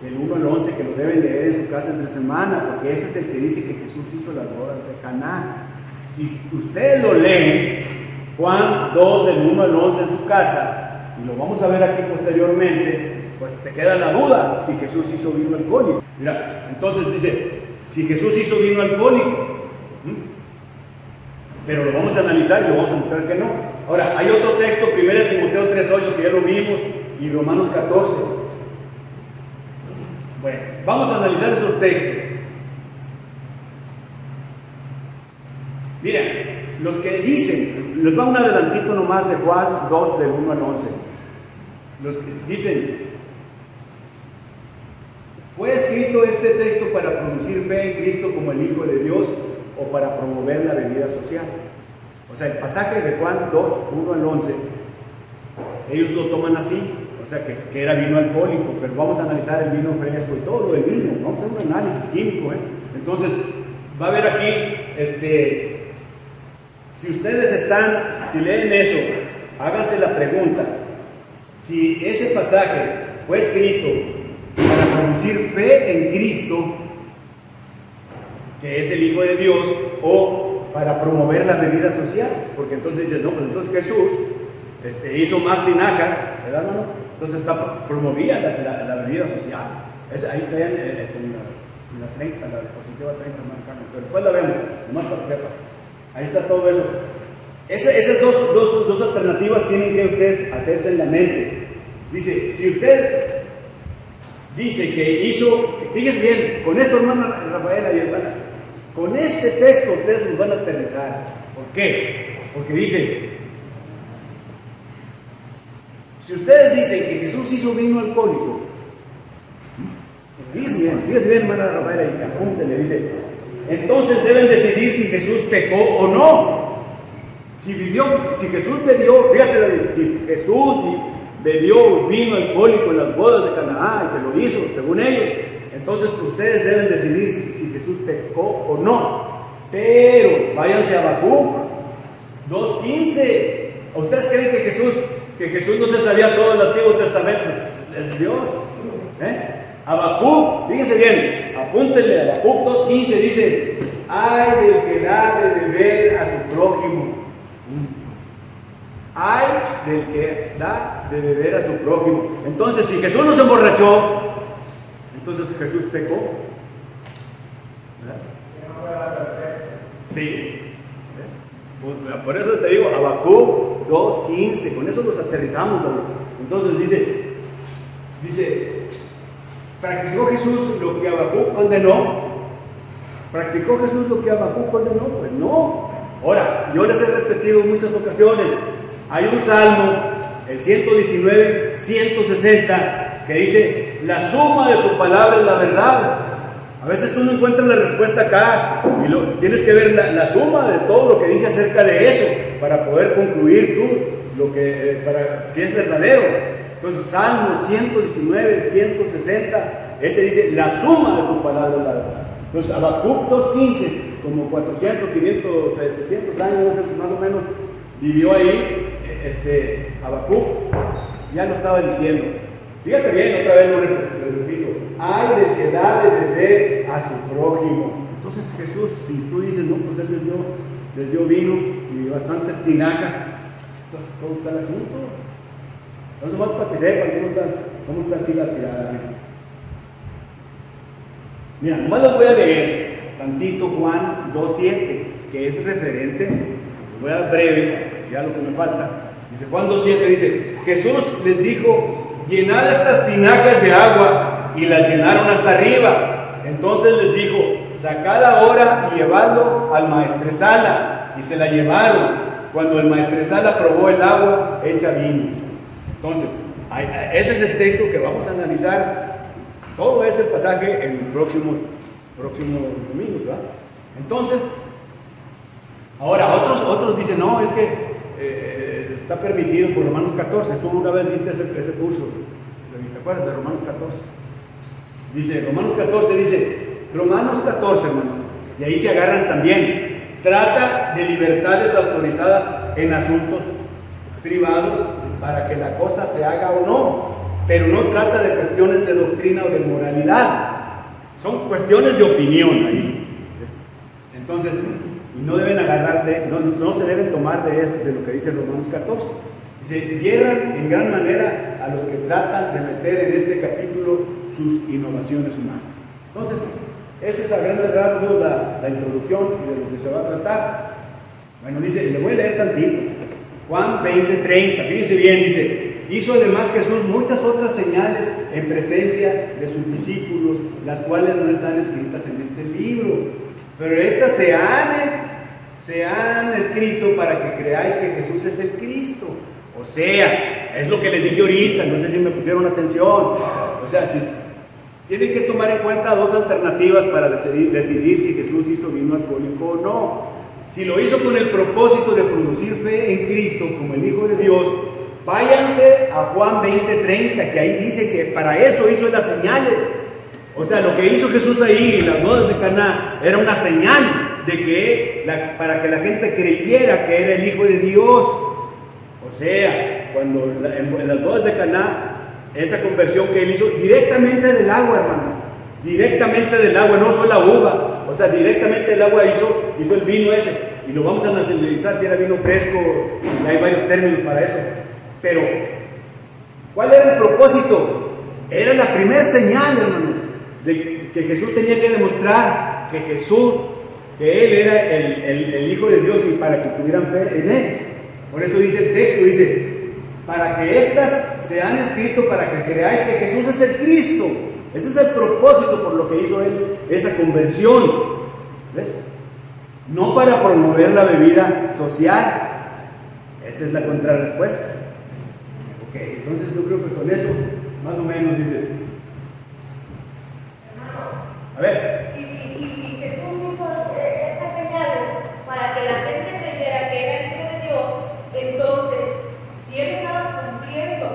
del 1 al 11, que lo deben leer en su casa entre semana, porque ese es el que dice que Jesús hizo las bodas de Caná. Si ustedes lo leen, Juan 2, del 1 al 11 en su casa, y lo vamos a ver aquí posteriormente, pues te queda la duda si Jesús hizo vino alcohólico. Mira, entonces dice, si Jesús hizo vino alcohólico, pero lo vamos a analizar y lo vamos a mostrar que no. Ahora, hay otro texto, 1 Timoteo 3:8, que ya lo vimos, y Romanos 14. Bueno, vamos a analizar esos textos. Miren, los que dicen, les va un adelantito nomás de Juan 2, del 1 al 11. Los que dicen, ¿fue escrito este texto para producir fe en Cristo como el Hijo de Dios o para promover la bebida social? O sea, el pasaje de Juan 2, 1 al 11, ellos lo toman así, o sea, que era vino alcohólico, pero vamos a analizar el vino fresco y todo lo del vino, vamos a hacer un análisis químico, Entonces, va a ver aquí, si ustedes si leen eso, háganse la pregunta, si ese pasaje fue escrito para producir fe en Cristo, que es el Hijo de Dios, o para promover la bebida social, porque entonces dices, no, pues entonces Jesús hizo más tinajas, ¿verdad, hermano? Entonces promovía la bebida social. Ahí está en la 30, la diapositiva 30, hermano Carlos, pero después la vemos, nomás para que sepa. Ahí está todo eso. Esas dos alternativas tienen que ustedes hacerse en la mente. Dice, si usted dice que hizo, fíjese bien, con esto, hermana Rafaela y hermana, con este texto ustedes nos van a aterrizar. ¿Por qué? Porque dice, si ustedes dicen que Jesús hizo vino alcohólico, fíjese bien, hermana Rafaela, y apúntele, dice, entonces deben decidir si Jesús pecó o no. Si Jesús bebió, fíjate David, si Jesús bebió vino alcohólico en las bodas de Canaán, y que lo hizo, según ellos, entonces ustedes deben decidir si Jesús pecó o no. Pero váyanse a Habacuc 2:15. ¿Ustedes creen que Jesús no se sabía todo el Antiguo Testamento? Pues es Dios. Habacuc, fíjense bien, apúntenle, Habacuc 2:15 dice, ay del que da de beber a su prójimo. Ay del que da de beber a su prójimo. Entonces, si Jesús no se emborrachó, entonces Jesús pecó. Sí. Por eso te digo, Habacuc 2:15, con eso los aterrizamos, ¿no? Entonces dice, ¿practicó Jesús lo que Habacuc condenó? ¿Practicó Jesús lo que Habacuc condenó? Pues no. Ahora, yo les he repetido en muchas ocasiones, hay un salmo, el 119, 160, que dice, la suma de tu palabra es la verdad. A veces tú no encuentras la respuesta acá, y tienes que ver la suma de todo lo que dice acerca de eso, para poder concluir tú, si es verdadero. Entonces, Salmo 119, 160, ese dice, la suma de tu palabra es la verdad. Entonces, Habacuc 2:15, como 400, 500, 700 años más o menos, vivió ahí, Habacuc, ya lo estaba diciendo. Fíjate bien, otra vez lo repito, ay del que da de beber a su prójimo. Entonces Jesús, si tú dices, no, pues él les dio vino y bastantes tinajas, entonces ¿cómo está el asunto? Entonces nomás para que sepan cómo está aquí la tirada. Mira, nomás los voy a leer tantito Juan 2:7, que es referente, voy a dar breve, ya lo que me falta. Dice Juan 2:7, dice, Jesús les dijo, llenad estas tinajas de agua, y las llenaron hasta arriba. Entonces les dijo, sacad ahora y llevadlo al maestresala, y se la llevaron. Cuando el maestresala probó el agua hecha vino. Entonces, ese es el texto que vamos a analizar, todo ese pasaje en los próximos domingos, ¿verdad? Entonces, ahora otros dicen, no, es que está permitido por Romanos 14. Tú una vez viste ese curso, ¿te acuerdas de Romanos 14? Dice, Romanos 14, hermanos, y ahí se agarran también. Trata de libertades autorizadas en asuntos privados para que la cosa se haga o no, pero no trata de cuestiones de doctrina o de moralidad. Son cuestiones de opinión ahí. Entonces, y no deben no se deben tomar de lo que dice Romanos 14. Dice, hierran en gran manera a los que tratan de meter en este capítulo sus innovaciones humanas. Entonces, esa es a grandes rasgos la introducción de lo que se va a tratar. Bueno, dice, le voy a leer tantito. Juan 20:30, fíjense bien, dice, hizo además Jesús muchas otras señales en presencia de sus discípulos, las cuales no están escritas en este libro, pero estas se han escrito para que creáis que Jesús es el Cristo. O sea, es lo que les dije ahorita, no sé si me pusieron atención. O sea, tienen que tomar en cuenta dos alternativas para decidir si Jesús hizo vino alcohólico o no. Si lo hizo con el propósito de producir fe en Cristo como el Hijo de Dios, váyanse a Juan 20:30, que ahí dice que para eso hizo las señales. O sea, lo que hizo Jesús ahí en las bodas de Caná era una señal de que para que la gente creyera que era el Hijo de Dios. O sea, cuando en las bodas de Caná, esa conversión que él hizo directamente del agua, hermano, directamente del agua, no fue la uva, o sea, directamente del agua hizo el vino ese, y lo vamos a nacionalizar si era vino fresco, y hay varios términos para eso. Pero, ¿cuál era el propósito? Era la primera señal, hermano, de que Jesús tenía que demostrar que que Él era el Hijo de Dios, y para que tuvieran fe en Él. Por eso dice el texto, dice, para que estas se han escrito, para que creáis que Jesús es el Cristo. Ese es el propósito por lo que hizo Él esa conversión. ¿Ves? No para promover la bebida social. Esa es la contrarrespuesta. Ok, entonces yo creo que con eso, más o menos, dice. A ver. Y si Jesús hizo estas señales para que la gente creyera que era el Hijo de Dios, entonces, si Él estaba cumpliendo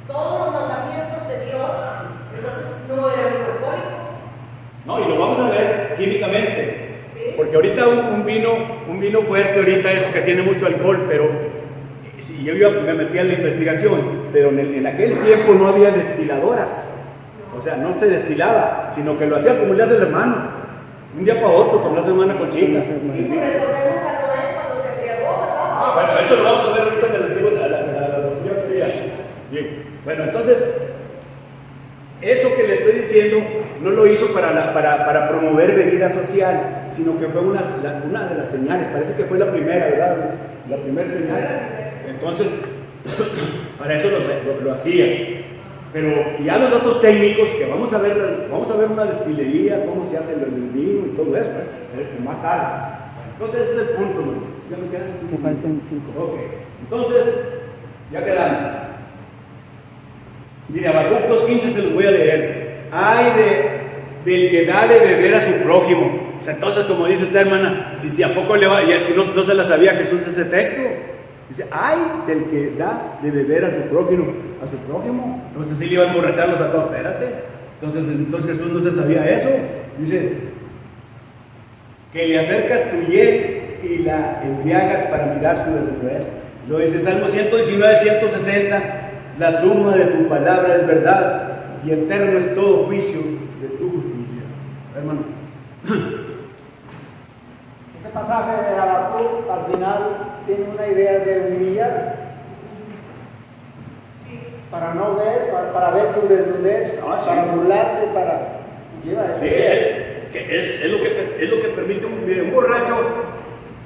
todos los mandamientos de Dios, entonces no era un alcohólico. No, y lo vamos a ver químicamente. ¿Sí? Porque ahorita un vino fuerte, ahorita es que tiene mucho alcohol, pero si yo me metí en la investigación, pero en aquel tiempo no había destiladoras. O sea, no se destilaba, sino que lo hacía como le hace el hermano. Un día para otro, como le hace la hermana Conchita. Sí, recordemos a Noé cuando se embriagó, ¿verdad? Bueno, eso lo vamos a ver ahorita en el antiguo, la señora que siga. Bien, bueno, entonces, eso que le estoy diciendo no lo hizo para promover bebida social, sino que fue una de las señales. Parece que fue la primera, ¿verdad? La primera señal. Entonces, para eso lo hacía. Pero ya los datos técnicos, que vamos a ver una destilería, cómo se hace el vino y todo eso, más tarde. Entonces ese es el punto, ¿no? ¿Ya me quedan 5? Me faltan 5. Ok, entonces, ya quedamos. Mire, Habacuc 2:15 se los voy a leer. Ay del que da de beber a su prójimo. O sea, entonces, como dice esta hermana, si a poco le va, y si no se la sabía Jesús ese texto, dice, ay del que da de beber a su prójimo. Entonces sí le iba a emborracharlos a todos. Espérate. Entonces Jesús no se sabía eso. Dice, que le acercas tu hiel y la embriagas para mirar su desnudez. Lo dice Salmo 119, 160. La suma de tu palabra es verdad, y eterno es todo juicio de tu justicia. Hermano. Ese pasaje de Habacuc al final tiene una idea de humillar, para no ver, para ver su desnudez, Sí. para burlarse, lleva ese. Sí, es lo que permite un borracho.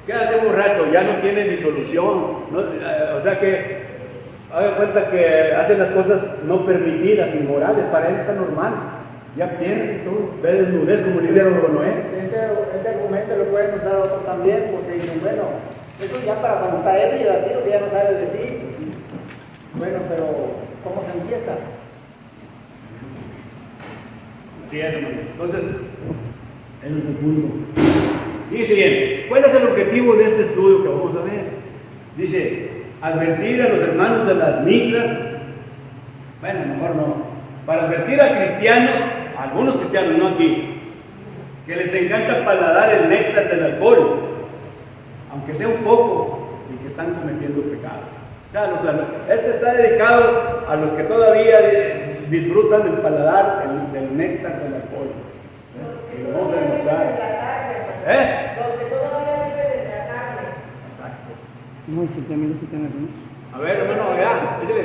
¿Qué hace un borracho? Ya no tiene ni solución. O sea que haga cuenta que hace las cosas no permitidas, inmorales. Para él está normal. Ya pierde todo. Ve desnudez como le hicieron con Noé. Ese argumento lo pueden usar otros también, porque dicen, bueno, eso ya para cuando está ebrio, a tiro que ya no sabe decir. Bueno, pero ¿cómo se empieza? Sí, hermano. Entonces, ese es el punto. Dice bien, ¿cuál es el objetivo de este estudio que vamos a ver? Dice, advertir a los hermanos de las micras, bueno, mejor no, para advertir a cristianos, a algunos cristianos, no aquí, que les encanta paladar el néctar del alcohol, aunque sea un poco, y que están cometiendo pecado. O sea, este está dedicado a los que todavía disfrutan del paladar del néctar del alcohol. Y lo vamos a demostrar. Los que todavía viven en la carne. Exacto. No, si también lo quitan algunos. A ver, hermano, ya, échale.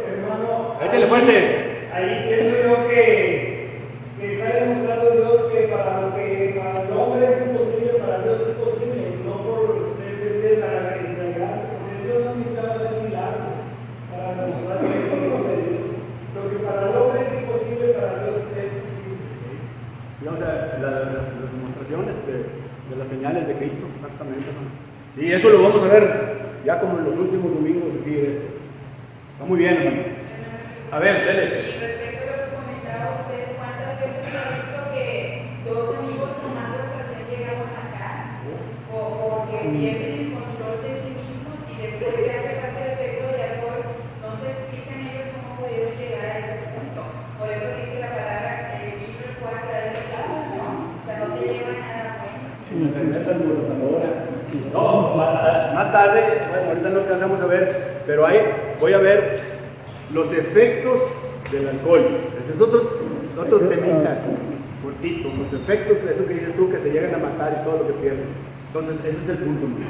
Hermano, Échale fuerte. ahí pienso yo que está demostrando Dios que para lo que para el hombre es imposible, para Dios es posible, no por ser de la grande, porque Dios no necesitaba hacer milagros para demostrar que es hijo de Dios. Lo que para el hombre es imposible, para Dios es posible. O sea, las demostraciones de las señales de Cristo, exactamente, hermano. Sí, eso lo vamos a ver ya como en los últimos domingos aquí. Está muy bien, hermano. A ver, dele. Y respecto a lo que comentaba usted, ¿cuántas veces ha visto que dos amigos tomando hasta se llegaron acá? O que pierden el control de sí mismos y después de que pasa el efecto de alcohol, no se explican ellos cómo pudieron llegar a ese punto. Por eso dice la palabra, el libro 4, en la cerveza alborotadora. No, más tarde, bueno, ahorita no alcanzamos a ver, pero ahí voy a ver los efectos del alcohol. Ese es otro temita cortito, los efectos de eso que dices tú, que se llegan a matar y todo lo que pierden. Entonces, ese es el punto mío.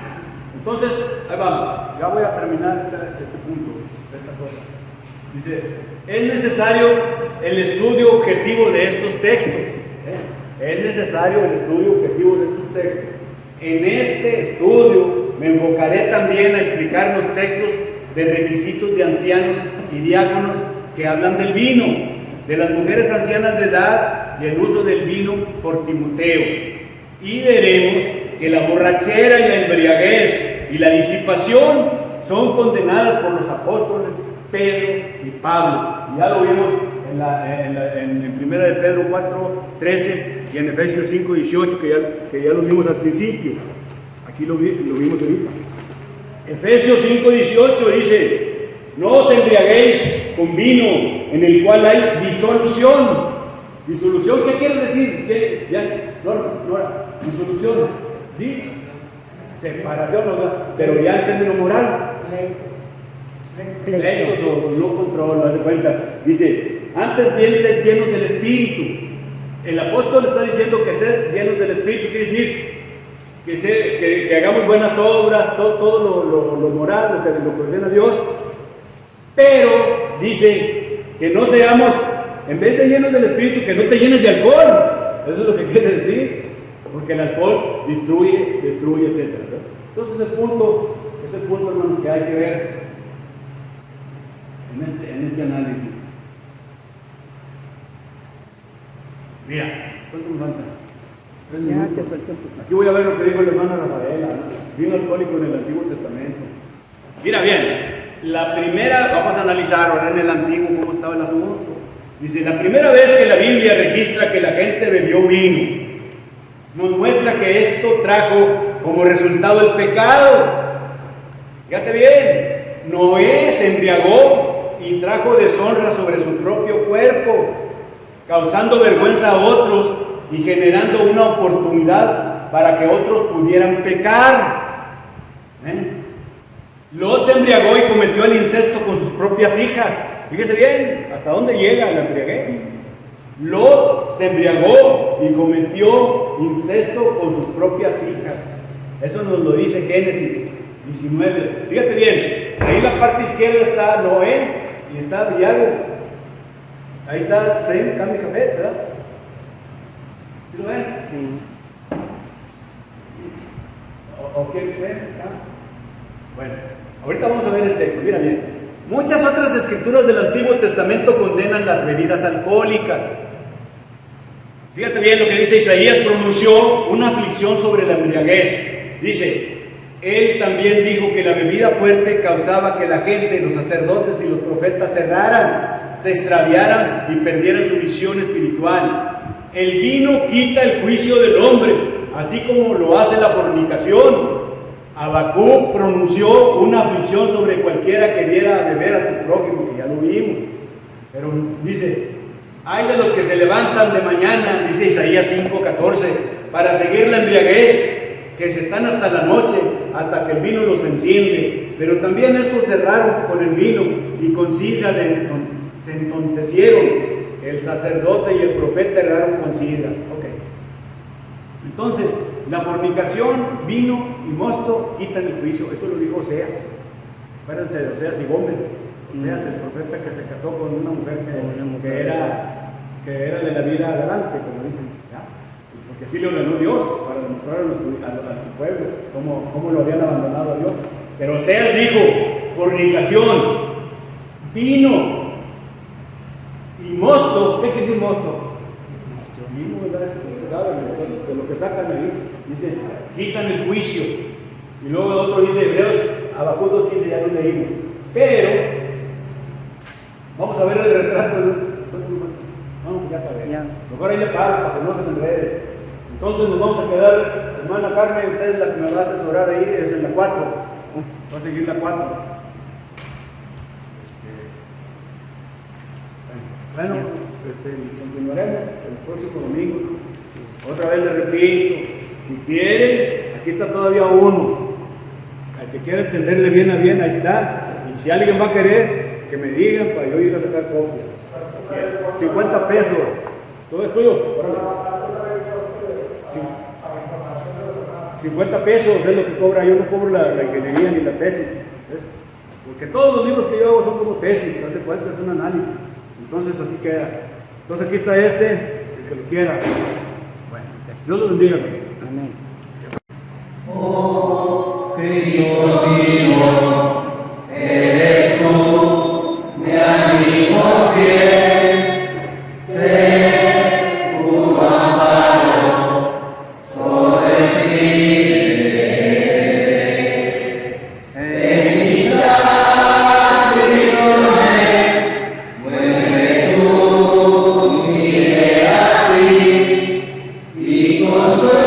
Entonces, ahí vamos, ya voy a terminar este punto, esta cosa. Dice, es necesario el estudio objetivo de estos textos. Es necesario el estudio objetivo de estos textos. En este estudio me enfocaré también a explicar los textos de requisitos de ancianos y diáconos que hablan del vino, de las mujeres ancianas de edad y el uso del vino por Timoteo. Y veremos que la borrachera y la embriaguez y la disipación son condenadas por los apóstoles Pedro y Pablo. Y ya lo vimos en 1 de Pedro 4:13 y en Efesios 5:18, que ya lo vimos al principio. Aquí lo vimos ahorita. Efesios 5:18 dice: no os embriaguéis con vino en el cual hay disolución. ¿Disolución qué quiere decir? Disolución. Separación, pero ya en término moral. Pleitos o no control, haz de cuenta. Dice, antes bien sed llenos del Espíritu. El apóstol está diciendo que sed llenos del Espíritu quiere decir que hagamos buenas obras, todo lo moral, lo que ordena Dios. Pero dice que no seamos, en vez de llenos del Espíritu, que no te llenes de alcohol. Eso es lo que quiere decir, porque el alcohol destruye, etc. Entonces es el punto, hermanos, que hay que ver en este análisis. Mira, ¿cuánto me falta? 3 minutos. Aquí voy a ver lo que dijo el hermano Rafaela, ¿no? Vino alcohólico en el Antiguo Testamento. Mira bien, la primera, vamos a analizar ahora en el Antiguo cómo estaba el asunto. Dice, la primera vez que la Biblia registra que la gente bebió vino, nos muestra que esto trajo como resultado el pecado. Fíjate bien, Noé se embriagó y trajo deshonra sobre su propio cuerpo, causando vergüenza a otros y generando una oportunidad para que otros pudieran pecar. Lot se embriagó y cometió el incesto con sus propias hijas. Fíjese bien, ¿hasta dónde llega la embriaguez? Lot se embriagó y cometió incesto con sus propias hijas. Eso nos lo dice Génesis 19. Fíjate bien, ahí en la parte izquierda está Noé y está Briago. Ahí está Sem, Cam y Jafet, ¿verdad? ¿Sí lo ven? Sí. ¿O qué Sem, Cam? Bueno, ahorita vamos a ver el texto, mira bien. Muchas otras escrituras del Antiguo Testamento condenan las bebidas alcohólicas. Fíjate bien lo que dice Isaías, pronunció una aflicción sobre la embriaguez. Dice, él también dijo que la bebida fuerte causaba que la gente, los sacerdotes y los profetas se erraran, se extraviaran y perdieran su visión espiritual. El vino quita el juicio del hombre, así como lo hace la fornicación. Habacuc pronunció una aflicción sobre cualquiera que diera a beber a tu prójimo, que ya lo vimos. Pero dice, hay de los que se levantan de mañana, dice Isaías 5:14, para seguir la embriaguez, que se están hasta la noche, hasta que el vino los enciende. Pero también estos cerraron con el vino y con sidra se entontecieron. El sacerdote y el profeta erraron con sidra. Entonces, la fornicación, vino y mosto quitan el juicio. Esto lo dijo Oseas. Acuérdense de Oseas y Gómez. Oseas, el profeta que se casó con una mujer que era de la vida adelante, como dicen. ¿Ya? Porque así le ordenó Dios para demostrar a su pueblo cómo lo habían abandonado a Dios. Pero Oseas dijo: fornicación, vino y mosto. ¿Qué quiere decir mosto? Vino, ¿verdad? De lo que sacan ahí, dice, quitan el juicio. Y luego otro dice, Hebreos, Habacuc 2:15, ya lo leímos. Pero, vamos a ver el retrato de vamos, ya para ver. Mejor ahí le paro para que no se enrede. Entonces nos vamos a quedar, hermana Carmen, usted es la que me va a asesorar ahí, es en la 4. Va a seguir la 4. Bueno, continuaremos el próximo domingo. Otra vez le repito, Si quieren, aquí está todavía uno. Al que quiera entenderle bien a bien, ahí está. Y si alguien va a querer, que me digan para yo ir a sacar copia. 50 pesos. ¿Todo es tuyo? Órale. 50 pesos es lo que cobra. Yo no cobro la ingeniería ni la tesis. ¿Ves? Porque todos los libros que yo hago son como tesis. Hace cuenta, es un análisis. Entonces así queda. Entonces aquí está el que lo quiera. Bueno, Dios lo bendiga. Amén. Oh Cristo mío, eres tú, mi amigo fiel, sé tu amparo, sobre ti en mis aflicciones, vuelve tú mire a ti y consuelo.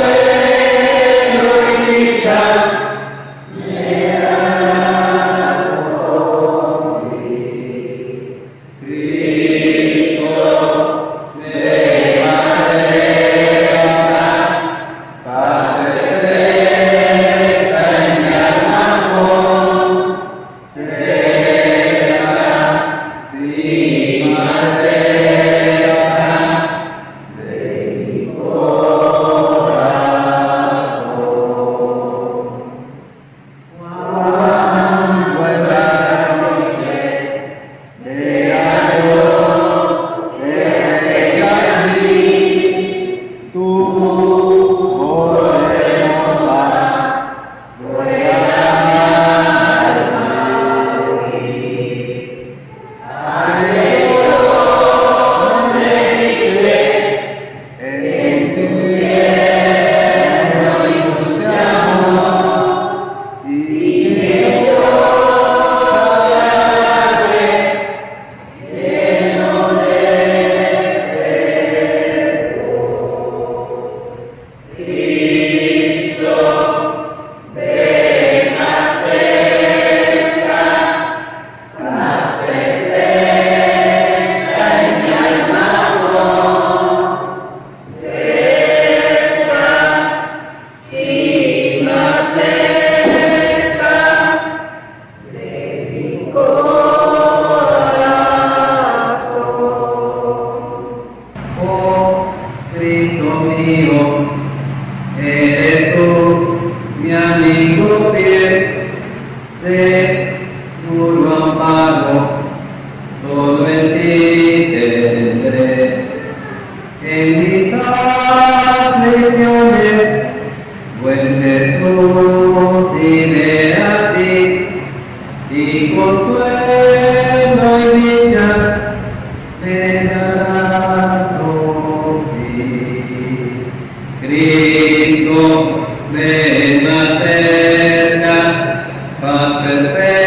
Eres tú, mi amigo fiel, seguro amparo, solo en ti tendré. En mis aflicciones, vuelve tú, iré a ti, y consuelo y dicha me darás, oh sí. Cristo, ven más cerca, paz perfecta.